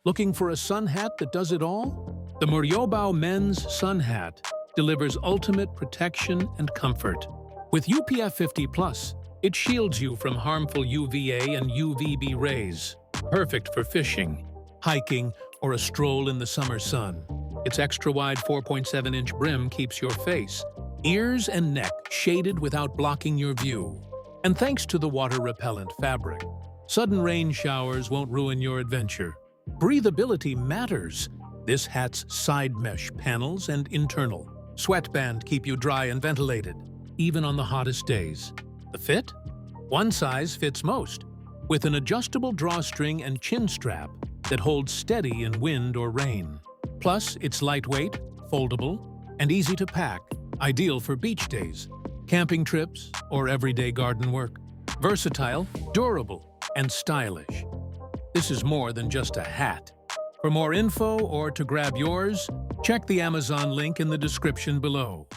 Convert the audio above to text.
Looking for a sun hat that does it all? The Muryobao Men's Sun Hat delivers ultimate protection and comfort. With UPF 50+, it shields you from harmful UVA and UVB rays. Perfect for fishing, hiking, or a stroll in the summer sun. Its extra-wide 4.7-inch brim keeps your face, ears, and neck shaded without blocking your view. And thanks to the water-repellent fabric, sudden rain showers won't ruin your adventure. Breathability matters. This hat's side mesh panels and internal sweatband keep you dry and ventilated, even on the hottest days. The fit? One size fits most, with an adjustable drawstring and chin strap that holds steady in wind or rain. Plus, it's lightweight, foldable, and easy to pack, ideal for beach days, camping trips, or everyday garden work. Versatile, durable, and stylish. This is more than just a hat. For more info or to grab yours, check the Amazon link in the description below.